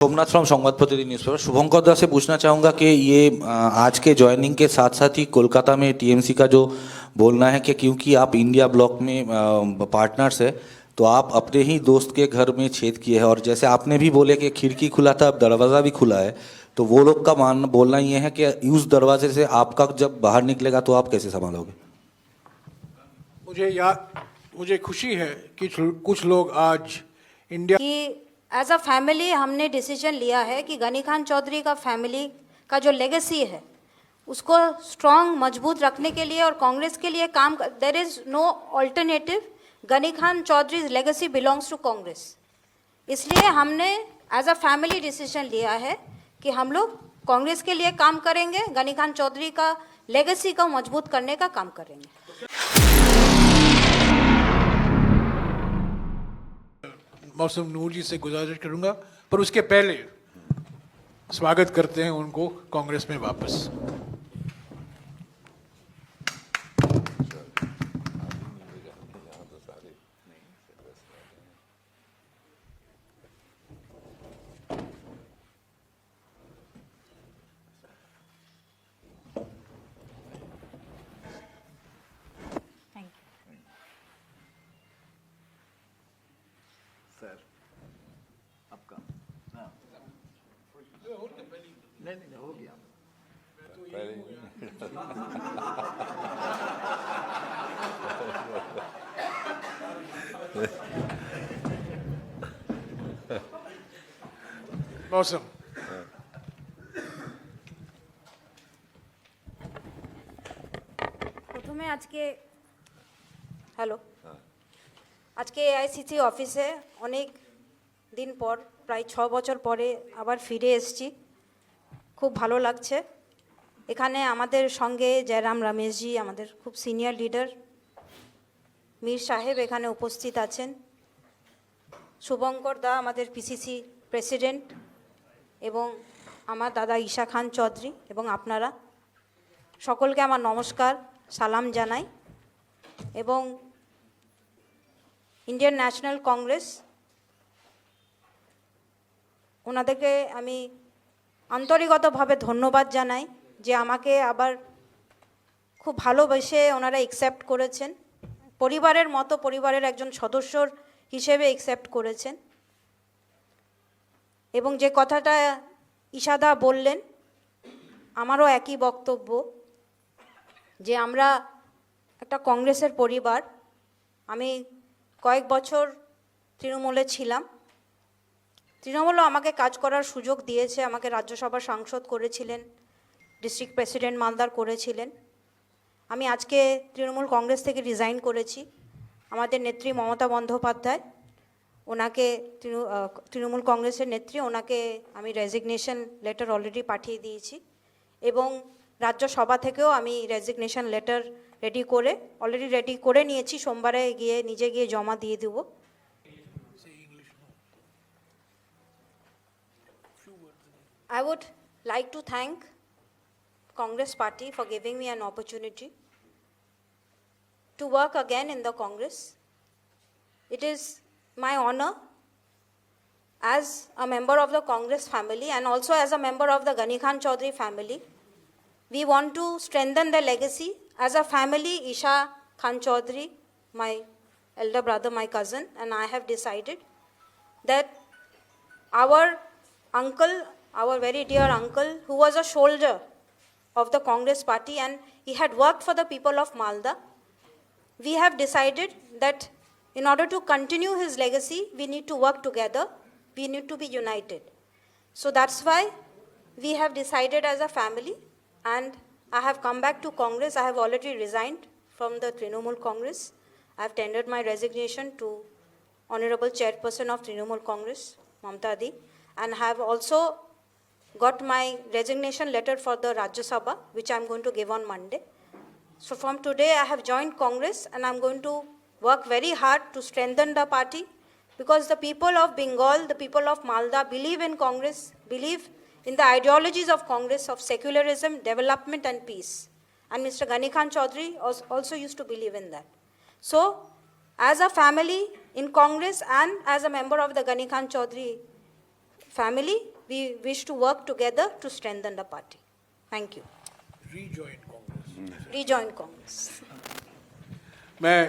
Somnath from संवाद प्रतिदिन newspaper. शुभंकर दास से पूछना चाहूँगा कि ये आज के ज्वाइनिंग के साथ साथ ही कोलकाता में टीएमसी का जो बोलना है कि क्योंकि आप इंडिया ब्लॉक में पार्टनर्स है तो आप अपने ही दोस्त के घर में छेद किए हैं, और जैसे आपने भी बोले कि खिड़की खुला था अब दरवाज़ा भी खुला है, तो वो लोग का बोलना ये है कि उस दरवाजे से आपका जब बाहर निकलेगा तो आप कैसे संभालोगे? मुझे खुशी है कि कुछ लोग आज इंडिया कि एज अ फैमिली हमने डिसीजन लिया है कि गनी खान चौधरी का फैमिली का जो लेगेसी है उसको स्ट्रॉन्ग मजबूत रखने के लिए और कांग्रेस के लिए काम there is no alternative. Ghani Khan Chowdhury legacy belongs to Congress, इसलिए हमने एज अ फैमिली डिसीजन लिया है कि हम लोग कांग्रेस के लिए काम करेंगे, गनी खान चौधरी का लेगेसी को मजबूत करने का काम करेंगे। मौसम नूर जी से गुजारिश करूंगा, पर उसके पहले स्वागत करते हैं उनको कांग्रेस में वापस। सर आपका नहीं हो गया। मौसम প্রথমে আজকে হ্যালো আজকে এআইসিসি অফিসে অনেক দিন পর প্রায় 6 বছর পরে আবার ফিরে এসেছি, খুব ভালো লাগছে। এখানে আমাদের সঙ্গে জয়রাম রমেশজি, আমাদের খুব সিনিয়র লিডার মীর সাহেব এখানে উপস্থিত আছেন, শুভঙ্কর দা আমাদের পিসিসি প্রেসিডেন্ট, এবং আমার দাদা ঈশা খান চৌধুরী, এবং আপনারা সকলকে আমার নমস্কার সালাম জানাই। এবং ইন্ডিয়ান ন্যাশনাল কংগ্রেস ওনাদেরকে আমি আন্তরিকতাভাবে ধন্যবাদ জানাই যে আমাকে আবার খুব ভালোবেসে ওনারা অ্যাকসেপ্ট করেছেন, পরিবারের মতো পরিবারের একজন সদস্যর হিসেবে অ্যাকসেপ্ট করেছেন। এবং যে কথাটা ঈশাদা বললেন আমারও একই বক্তব্য যে আমরা একটা কংগ্রেসের পরিবার। আমি কয়েক বছর তৃণমূলে ছিলাম, তৃণমূলও আমাকে কাজ করার সুযোগ দিয়েছে, আমাকে রাজ্যসভার সাংসদ করেছিলেন, ডিস্ট্রিক্ট প্রেসিডেন্ট মালদার করেছিলেন। আমি আজকে তৃণমূল কংগ্রেস থেকে রিজাইন করেছি। আমাদের নেত্রী মমতা বন্দ্যোপাধ্যায়, ওনাকে তৃণমূল কংগ্রেসের নেত্রী, ওনাকে আমি রেজিগনেশন লেটার অলরেডি পাঠিয়ে দিয়েছি, এবং রাজ্যসভা থেকেও আমি রেজিগনেশন লেটার অলরেডি রেডি করে নিয়েছি, সোমবারে নিজে গিয়ে জমা দিয়ে দেব। I would like to thank Congress Party for giving me an opportunity to work again in the Congress. It is my honor as a member of the Congress family and also as a member of the Gani Khan Chaudhary family. We want to strengthen the legacy. As a family, Isha Khan Chaudhary, my elder brother, my cousin, and I have decided that our uncle, our very dear uncle, who was a soldier of the Congress party and he had worked for the people of Malda, we have decided that in order to continue his legacy, we need to work together, we need to be united. So that's why we have decided as a family, and I have come back to Congress. I have already resigned from the Trinamool Congress. I have tendered my resignation to Honorable Chairperson of Trinamool Congress, Mamta Di, and have also got my resignation letter for the Rajya Sabha, which I am going to give on Monday. So from today I have joined Congress and I am going to work very hard to strengthen the party, because the people of Bengal, the people of Malda believe in Congress, believe in the ideologies of Congress of secularism, development and peace. And Mr. Gani Khan Chaudhary also used to believe in that. So as a family in Congress and as a member of the Gani Khan Chaudhary family, we wish to work together to strengthen the party. Thank you. Rejoin Congress. Rejoin Congress. मैं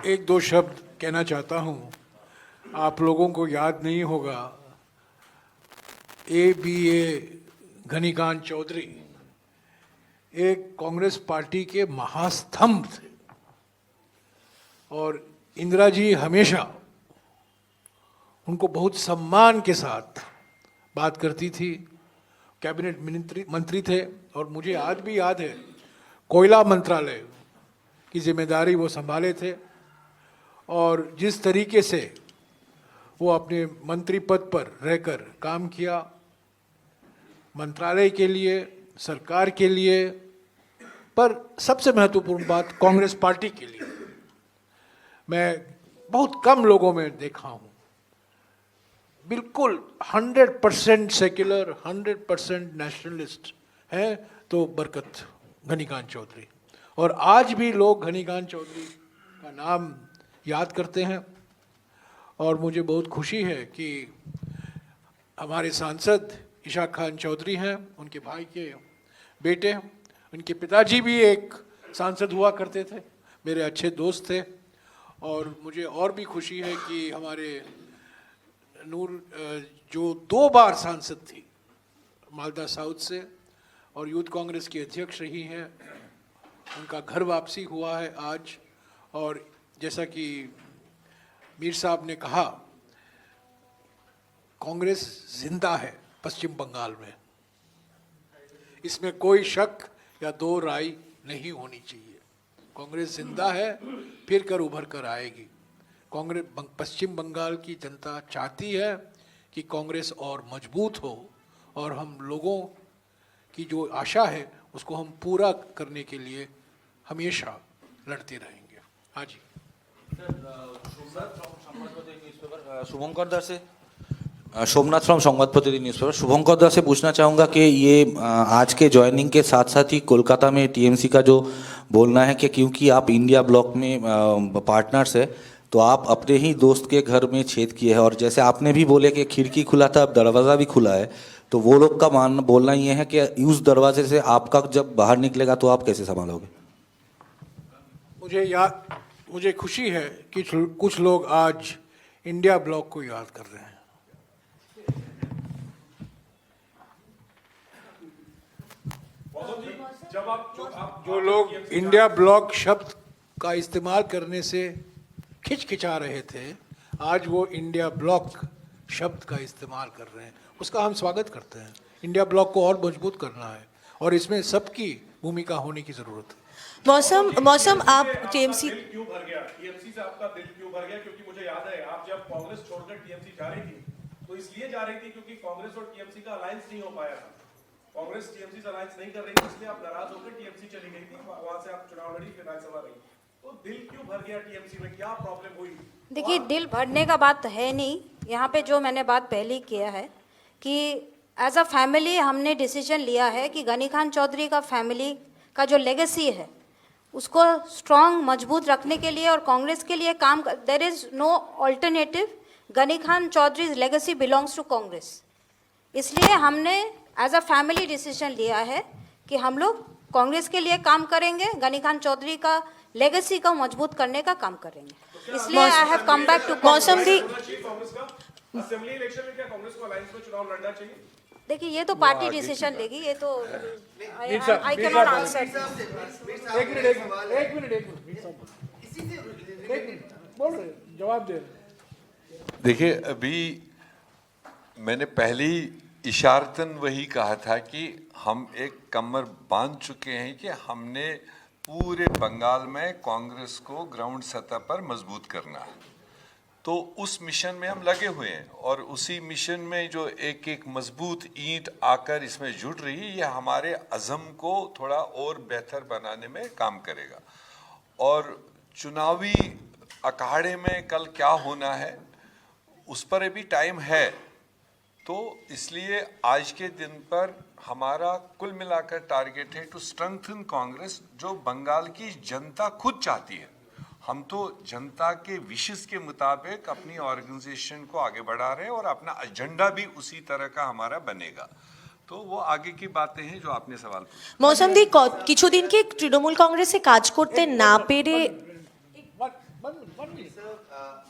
एक दो शब्द कहना चाहता हूँ। आप लोगों को याद नहीं होगा, ABA घनीकांत चौधरी एक कांग्रेस पार्टी के महास्तंभ थे और इंदिरा जी हमेशा उनको बहुत सम्मान के साथ बात करती थी। कैबिनेट मंत्री थे और मुझे आज भी याद है कोयला मंत्रालय की जिम्मेदारी वो संभाले थे और जिस तरीके से वो अपने मंत्री पद पर रहकर काम किया, मंत्रालय के लिए, सरकार के लिए, पर सबसे महत्वपूर्ण बात कांग्रेस पार्टी के लिए। मैं बहुत कम लोगों में देखा हूँ, बिल्कुल 100% सेक्युलर, 100% नेशनलिस्ट हैं तो बरकत घनीकांत चौधरी। और आज भी लोग घनीकांत चौधरी का नाम याद करते हैं और मुझे बहुत खुशी है कि हमारे सांसद इशाक खान चौधरी हैं, उनके भाई के बेटे। उनके पिताजी भी एक सांसद हुआ करते थे, मेरे अच्छे दोस्त थे। और मुझे और भी खुशी है कि हमारे नूर जो 2 बार सांसद थी मालदा साउथ से और यूथ कांग्रेस की अध्यक्ष रही हैं, उनका घर वापसी हुआ है आज। और जैसा कि मीर साहब ने कहा, कांग्रेस जिंदा है पश्चिम बंगाल में, इसमें कोई शक या दो राय नहीं होनी चाहिए। कांग्रेस जिंदा है, फिर कर उभर कर आएगी। कांग्रेस पश्चिम बंगाल की जनता चाहती है कि कांग्रेस और मजबूत हो और हम लोगों की जो आशा है उसको हम पूरा करने के लिए हमेशा लड़ते रहेंगे। हाँ जी। शुभंकर दास से सोमनाथ फ्रॉम संवाद प्रतिदिन न्यूज़पेपर। शुभंकर दास से पूछना चाहूँगा कि ये आज के ज्वाइनिंग के साथ साथ ही कोलकाता में टीएमसी का जो बोलना है कि क्योंकि आप इंडिया ब्लॉक में पार्टनर्स है तो आप अपने ही दोस्त के घर में छेद किए हैं, और जैसे आपने भी बोले कि खिड़की खुला था अब दरवाज़ा भी खुला है, तो वो लोग का बोलना ये है कि उस दरवाजे से आपका जब बाहर निकलेगा तो आप कैसे संभालोगे? मुझे खुशी है कि कुछ लोग आज इंडिया ब्लॉक को याद कर रहे हैं। जो लोग इंडिया ब्लॉक शब्द का इस्तेमाल करने से खिचखिचा रहे थे, आज वो इंडिया ब्लॉक शब्द का इस्तेमाल कर रहे हैं, उसका हम स्वागत करते हैं। इंडिया ब्लॉक को और मजबूत करना है और इसमें सबकी भूमिका होने की जरूरत है। मौसम आप टीएमसी क्यों भर गया? टीएमसी से आपका दिल क्यों भर गया? क्योंकि मुझे याद है आप जब कांग्रेस छोड़कर टीएमसी जा रही थी तो इसलिए जा रही थी क्योंकि कांग्रेस और टीएमसी का अलायंस नहीं हो पाया था। कांग्रेस टीएमसी से अलायंस नहीं कर रही थी, इसलिए आप नाराज होकर टीएमसी चली गई थी, वहां से आप चुनाव लड़ी, फिर राज्यसभा रही। तो दिल क्यों भर गया टीएमसी में? क्या प्रॉब्लम हुई? देखिए, दिल भरने का बात है नहीं। यहाँ पे जो मैंने बात पहले किया है कि एज अ फैमिली हमने डिसीजन लिया है कि घनीकांत चौधरी का फैमिली का जो लेगेसी है उसको स्ट्रॉन्ग मजबूत रखने के लिए और कांग्रेस के लिए काम कर, there is no alternative. Ghanikant Chaudhary legacy belongs to Congress, इसलिए हमने एज अ फैमिली डिसीजन लिया है कि हम लोग कांग्रेस के लिए काम करेंगे, घनीकांत चौधरी का लेगेसी को मजबूत करने का काम करेंगे। इसलिए I have come back to Mausam भी कांग्रेस का असेंबली इलेक्शन में क्या कांग्रेस को अलायंस में चुनाव लड़ना चाहिए? देखिए, ये तो पार्टी डिसीजन लेगी, ये तो आई कैन नॉट आंसर। एक मिनट बोल रहे, जवाब दे रहे। देखिए, अभी मैंने पहली इशारतन वही कहा था कि हम एक कमर बांध चुके हैं कि हमने पूरे बंगाल में कांग्रेस को ग्राउंड सतह पर मजबूत करना है। तो उस मिशन में हम लगे हुए हैं और उसी मिशन में जो एक एक मजबूत ईंट आकर इसमें जुड़ रही है, ये हमारे अज़म को थोड़ा और बेहतर बनाने में काम करेगा। और चुनावी अखाड़े में कल क्या होना है उस पर अभी टाइम है, तो इसलिए आज के दिन पर हमारा कुल मिलाकर टारगेट है टू स्ट्रेंथन कांग्रेस, जो बंगाल की जनता खुद चाहती है। हम तो जनता के विशेष के मुताबिक अपनी ऑर्गेनाइजेशन को आगे बढ़ा रहे हैं और अपना एजेंडा भी उसी तरह का हमारा बनेगा। तो वो आगे की बातें हैं जो आपने सवाल पूछा। মৌসুম দি কিছুদিন কি তৃণমূল কংগ্রেসে কাজ করতে না পেরে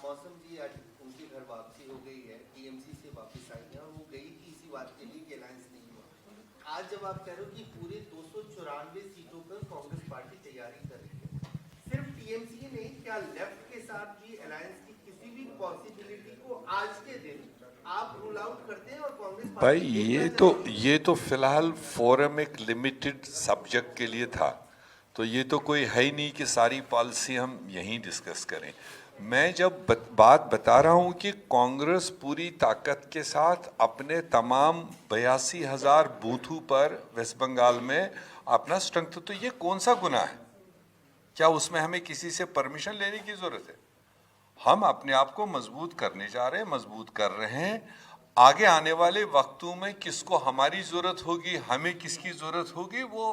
मौसम जी आज उनकी घर वापसी हो गई है, टीएमसी से वापस आई है और वो गई थी इसी बात के लिए कि अलायंस नहीं हुआ। आज जब आप कह रहे हो कि पूरे 294 सीटों पर कांग्रेस पार्टी तैयारी कर रही है, सिर्फ टीएमसी नहीं, क्या लेफ्ट के साथ भी अलायंस की किसी भी पॉसिबिलिटी को आज के दिन आप रूल आउट करते हैं और कांग्रेस भाई ये तो फिलहाल फोरम एक लिमिटेड सब्जेक्ट के लिए था, तो ये तो कोई है ही नहीं कि सारी पॉलिसी हम यहीं डिस्कस करें। मैं जब बात बता रहा हूं कि कांग्रेस पूरी ताकत के साथ अपने तमाम 82,000 बूथों पर वेस्ट बंगाल में अपना स्ट्रेंथ, तो ये कौन सा गुनाह है? क्या उसमें हमें किसी से परमिशन लेने की जरूरत है? हम अपने आप को मजबूत करने जा रहे हैं, मजबूत कर रहे हैं। आगे आने वाले वक्तों में किसको हमारी जरूरत होगी, हमें किसकी जरूरत होगी, वो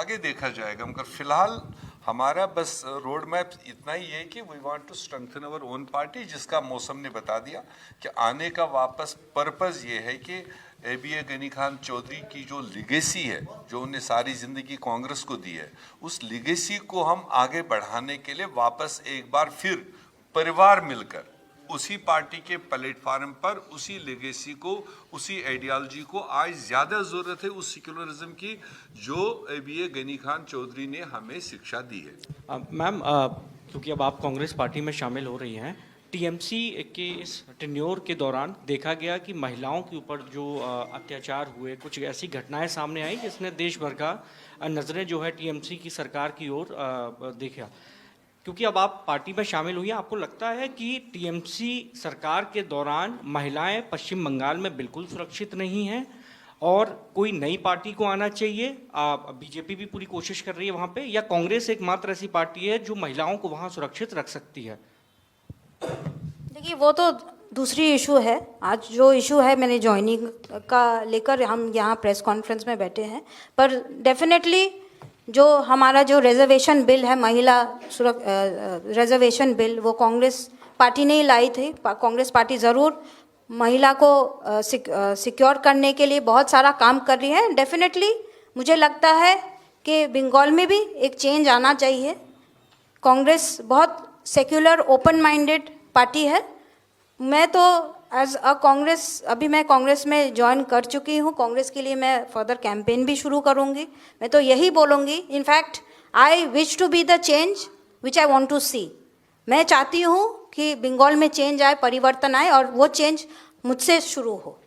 आगे देखा जाएगा। मगर फिलहाल हमारा बस रोड मैप इतना ही है कि we want to strengthen our own party, जिसका मौसम ने बता दिया कि आने का वापस पर्पस ये है कि ABA गनी खान चौधरी की जो लिगेसी है, जो उन्हें सारी जिंदगी कांग्रेस को दी है, उस लिगेसी को हम आगे बढ़ाने के लिए वापस एक बार फिर परिवार मिलकर उसी पार्टी के प्लेटफॉर्म पर उसी लेगेसी को, उसी आइडियोलॉजी को आज ज्यादा जरूरत है, उस सेक्युलरिज्म की जो ABA गनी खान चौधरी ने हमें शिक्षा दी है। मैम, क्योंकि अब आप कांग्रेस पार्टी में शामिल हो रही हैं, टीएमसी के इस टेन्योर के दौरान देखा गया कि महिलाओं के ऊपर जो अत्याचार हुए, कुछ ऐसी घटनाएं सामने आई जिसने देश भर का नज़रें जो है टीएमसी की सरकार की ओर देखा। क्योंकि अब आप पार्टी में शामिल हुई हैं, आपको लगता है कि टीएमसी सरकार के दौरान महिलाएं पश्चिम बंगाल में बिल्कुल सुरक्षित नहीं हैं और कोई नई पार्टी को आना चाहिए? बीजेपी भी पूरी कोशिश कर रही है वहाँ पे, या कांग्रेस एकमात्र ऐसी पार्टी है जो महिलाओं को वहाँ सुरक्षित रख सकती है? देखिए, वो तो दूसरी इशू है। आज जो इशू है, मैंने ज्वाइनिंग का लेकर हम यहाँ प्रेस कॉन्फ्रेंस में बैठे हैं, पर डेफिनेटली जो हमारा जो रिजर्वेशन बिल है, महिला रिजर्वेशन बिल, वो कांग्रेस पार्टी ने ही लाई थी। कांग्रेस पार्टी ज़रूर महिला को सिक्योर करने के लिए बहुत सारा काम कर रही है। डेफिनेटली मुझे लगता है कि बंगाल में भी एक चेंज आना चाहिए। कांग्रेस बहुत सेक्युलर, ओपन माइंडेड पार्टी है। मैं तो एज अ कांग्रेस, अभी मैं कांग्रेस में ज्वाइन कर चुकी हूँ। कांग्रेस के लिए मैं फर्दर कैंपेन भी शुरू करूँगी। मैं तो यही बोलूँगी, in fact I wish to be the change which I want to see. मैं चाहती हूँ कि बंगाल में चेंज आए, परिवर्तन आए, और वो चेंज मुझसे शुरू हो।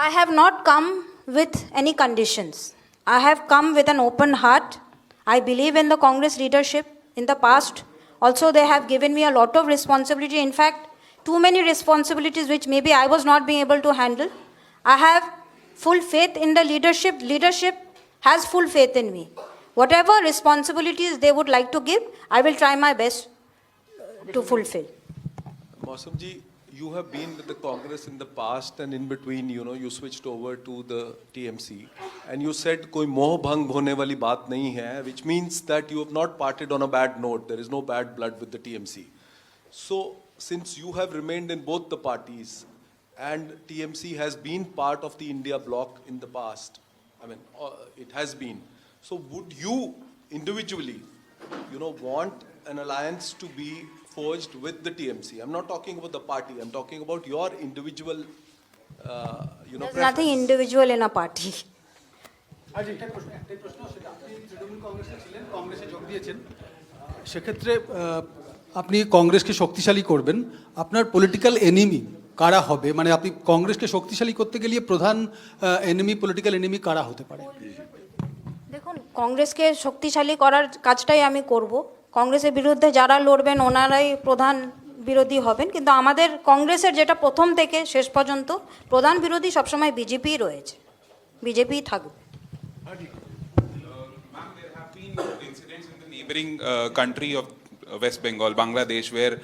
I have not come with any conditions. I have come with an open heart. I believe in the Congress leadership. In the past, also they have given me a lot of responsibility. In fact, too many responsibilities which maybe I was not being able to handle. I have full faith in the leadership. Leadership has full faith in me. Whatever responsibilities they would like to give, I will try my best to fulfill. Mausam ji, you have been with the Congress in the past, and in between, you switched over to the TMC, and you said koi moh bhang hone wali baat nahi hai, which means that you have not parted on a bad note. There is no bad blood with the TMC. So, since you have remained in both the parties, and TMC has been part of the India bloc in the past, I mean, it has been. So, would you individually, want an alliance to be forged with the TMC? I'm not talking about the party. I'm talking about your individual, There's nothing individual in a party. সেক্ষেত্রে আপনি কংগ্রেসকে শক্তিশালী করবেন, আপনার political enemy কারা হবে? মানে আপনি কংগ্রেসকে শক্তিশালী করতে গেলে প্রধান এনিমি, পলিটিক্যাল এনিমি কারা হতে পারে? দেখুন, কংগ্রেসকে শক্তিশালী করার কাজটাই আমি করব। কংগ্রেসের বিরুদ্ধে যারা লড়বেন ওনারাই প্রধান বিরোধী হবেন, কিন্তু আমাদের কংগ্রেসের যেটা প্রথম থেকে শেষ পর্যন্ত প্রধান বিরোধী সবসময় বিজেপিই রয়েছে, বিজেপিই থাকবে। Incidents in the neighboring country of West Bengal, Bangladesh, where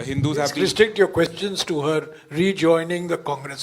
Hindus have been... Restrict your questions to her rejoining the Congress